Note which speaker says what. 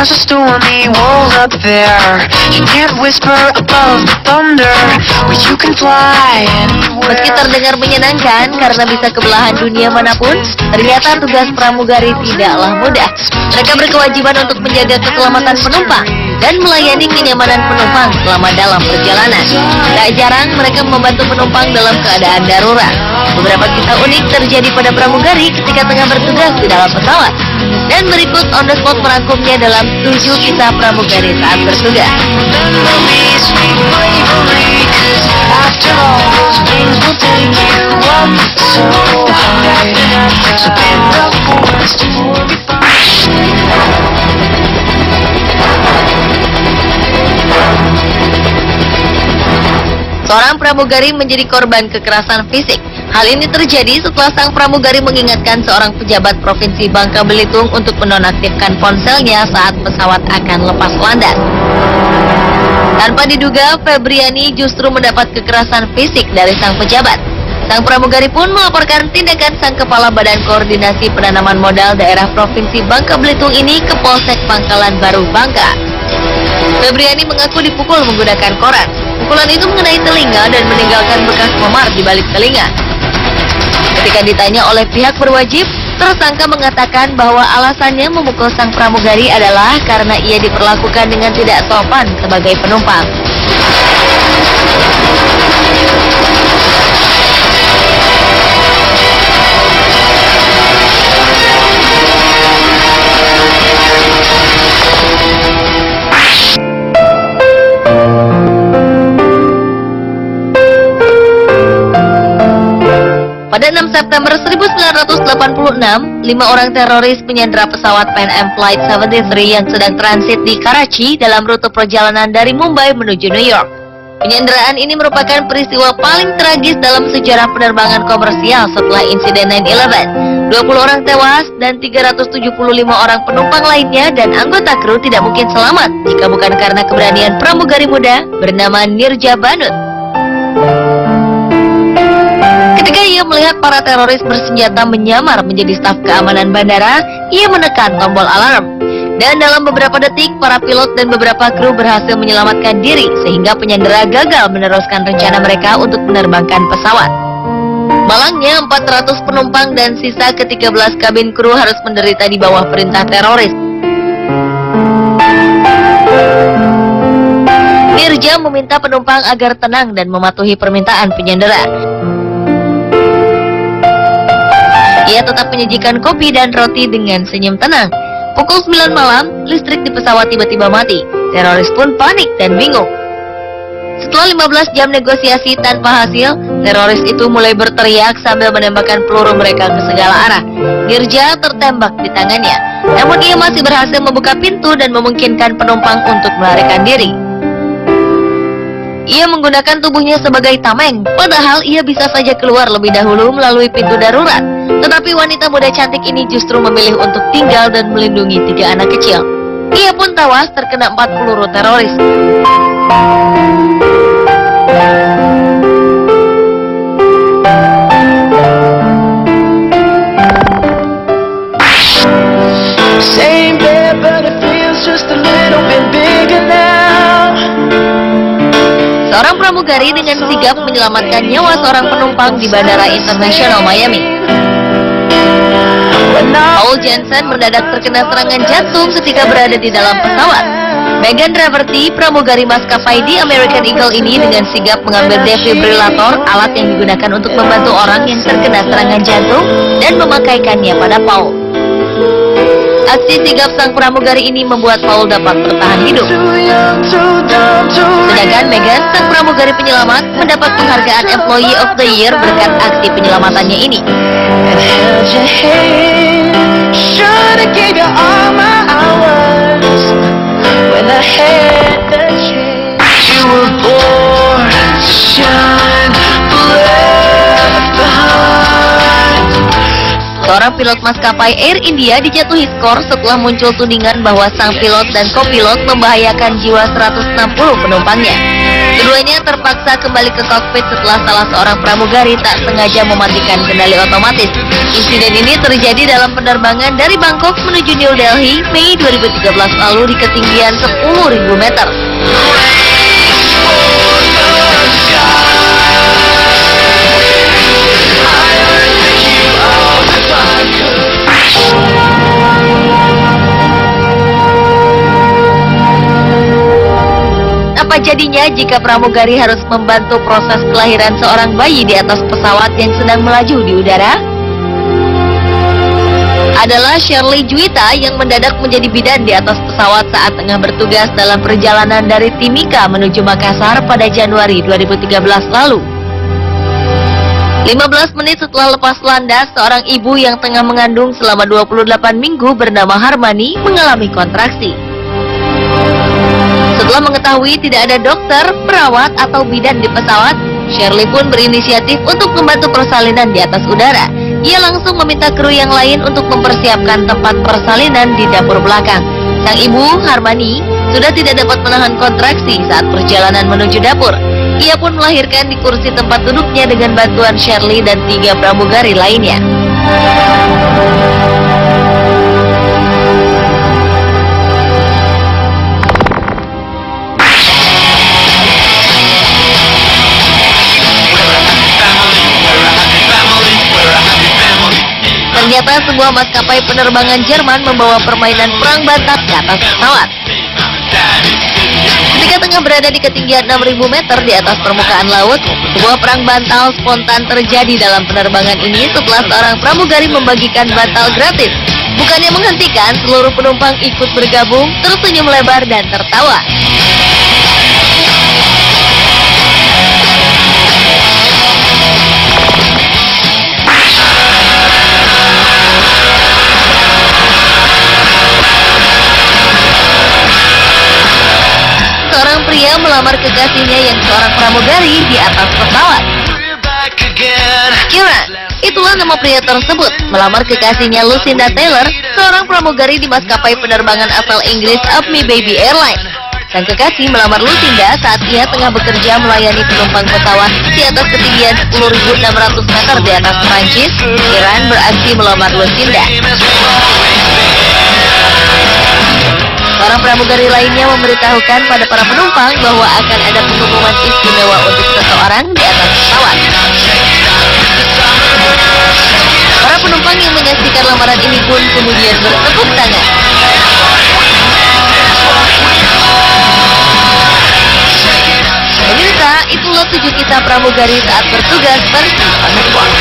Speaker 1: There's a stormy world up there. You can't whisper above the thunder, but you can fly anywhere.
Speaker 2: Meski terdengar menyenangkan karena bisa ke belahan dunia manapun, ternyata tugas pramugari tidaklah mudah. Mereka berkewajiban untuk menjaga keselamatan penumpang dan melayani kenyamanan penumpang selama dalam perjalanan. Tak jarang mereka membantu penumpang dalam keadaan darurat. Beberapa kisah unik terjadi pada pramugari ketika tengah bertugas di dalam pesawat. Dan berikut On The Spot merangkumnya dalam 7 kisah pramugari saat bertugas. Seorang pramugari menjadi korban kekerasan fisik. Hal ini terjadi setelah sang pramugari mengingatkan seorang pejabat Provinsi Bangka Belitung untuk menonaktifkan ponselnya saat pesawat akan lepas landas. Tanpa diduga, Febriani justru mendapat kekerasan fisik dari sang pejabat. Sang pramugari pun melaporkan tindakan sang kepala Badan Koordinasi Penanaman Modal daerah Provinsi Bangka Belitung ini ke Polsek Pangkalan Baru, Bangka. Febriani mengaku dipukul menggunakan koran. Pukulan itu mengenai telinga dan meninggalkan bekas memar di balik telinga. Ketika ditanya oleh pihak berwajib, tersangka mengatakan bahwa alasannya memukul sang pramugari adalah karena ia diperlakukan dengan tidak sopan sebagai penumpang. Pada 6 September 1986, 5 orang teroris menyandera pesawat Pan Am Flight 73 yang sedang transit di Karachi dalam rute perjalanan dari Mumbai menuju New York. Penyanderaan ini merupakan peristiwa paling tragis dalam sejarah penerbangan komersial setelah insiden 9/11. 20 orang tewas dan 375 orang penumpang lainnya dan anggota kru tidak mungkin selamat jika bukan karena keberanian pramugari muda bernama Nirja Banut. Ketika ia melihat para teroris bersenjata menyamar menjadi staf keamanan bandara, ia menekan tombol alarm. Dan dalam beberapa detik, para pilot dan beberapa kru berhasil menyelamatkan diri sehingga penyandera gagal meneruskan rencana mereka untuk menerbangkan pesawat. Malangnya, 400 penumpang dan sisa ke-13 kabin kru harus menderita di bawah perintah teroris. Nirja meminta penumpang agar tenang dan mematuhi permintaan penyandera. Ia tetap menyajikan kopi dan roti dengan senyum tenang. Pukul 9 malam, listrik di pesawat tiba-tiba mati. Teroris pun panik dan bingung. Setelah 15 jam negosiasi tanpa hasil, teroris itu mulai berteriak sambil menembakkan peluru mereka ke segala arah. Nirja tertembak di tangannya. Namun ia masih berhasil membuka pintu dan memungkinkan penumpang untuk melarikan diri. Ia menggunakan tubuhnya sebagai tameng, padahal ia bisa saja keluar lebih dahulu melalui pintu darurat. Tetapi wanita muda cantik ini justru memilih untuk tinggal dan melindungi 3 anak kecil. Ia pun tewas terkena 4 peluru teroris. Same bed, but it feels just a little bit bigger now. Seorang pramugari dengan sigap menyelamatkan nyawa seorang penumpang di Bandara Internasional Miami. Paul Jensen mendadak terkena serangan jantung ketika berada di dalam pesawat. Megan Reverty, pramugari maskapai di American Eagle ini dengan sigap mengambil defibrilator, alat yang digunakan untuk membantu orang yang terkena serangan jantung, dan memakaikannya pada Paul. Aksi sigap sang pramugari ini membuat Paul dapat bertahan hidup. Sedangkan Megan, sang pramugari penyelamat, mendapat penghargaan Employee of the Year berkat aksi penyelamatannya ini. seorang pilot maskapai Air India dijatuhi skor setelah muncul tudingan bahwa sang pilot dan kopilot membahayakan jiwa 160 penumpangnya. Keduanya terpaksa kembali ke kokpit setelah salah seorang pramugari tak sengaja mematikan kendali otomatis. Insiden ini terjadi dalam penerbangan dari Bangkok menuju New Delhi Mei 2013 lalu di ketinggian 10.000 meter. Apa jadinya jika pramugari harus membantu proses kelahiran seorang bayi di atas pesawat yang sedang melaju di udara? Adalah Shirley Juwita yang mendadak menjadi bidan di atas pesawat saat tengah bertugas dalam perjalanan dari Timika menuju Makassar pada Januari 2013 lalu. 15 menit setelah lepas landas, seorang ibu yang tengah mengandung selama 28 minggu bernama Harmani mengalami kontraksi. Setelah mengetahui tidak ada dokter, perawat, atau bidan di pesawat, Shirley pun berinisiatif untuk membantu persalinan di atas udara. Ia langsung meminta kru yang lain untuk mempersiapkan tempat persalinan di dapur belakang. Sang ibu, Harmani, sudah tidak dapat menahan kontraksi saat perjalanan menuju dapur. Ia pun melahirkan di kursi tempat duduknya dengan bantuan Shirley dan 3 pramugari lainnya. Ternyata sebuah maskapai penerbangan Jerman membawa permainan perang bantal ke atas pesawat. Ketika tengah berada di ketinggian 6.000 meter di atas permukaan laut, sebuah perang bantal spontan terjadi dalam penerbangan ini setelah seorang pramugari membagikan bantal gratis. Bukannya menghentikan, seluruh penumpang ikut bergabung, tersenyum lebar dan tertawa. Seorang pria melamar kekasihnya yang seorang pramugari di atas pesawat. Kira, itulah nama pria tersebut, melamar kekasihnya Lucinda Taylor, seorang pramugari di maskapai penerbangan asal Inggris Upme Baby Airlines. Sang kekasih melamar Lucinda saat ia tengah bekerja melayani penumpang pesawat di atas ketinggian 10.600 meter di atas Prancis. Iran beraksi melamar Lucinda. Seorang pramugari lainnya memberitahukan pada para penumpang bahwa akan ada pengumuman istimewa untuk seseorang di atas pesawat. Para penumpang yang menyaksikan lamaran ini pun kemudian bertepuk tangan. Pemirsa, itulah 7 kisah pramugari saat bertugas versi Network.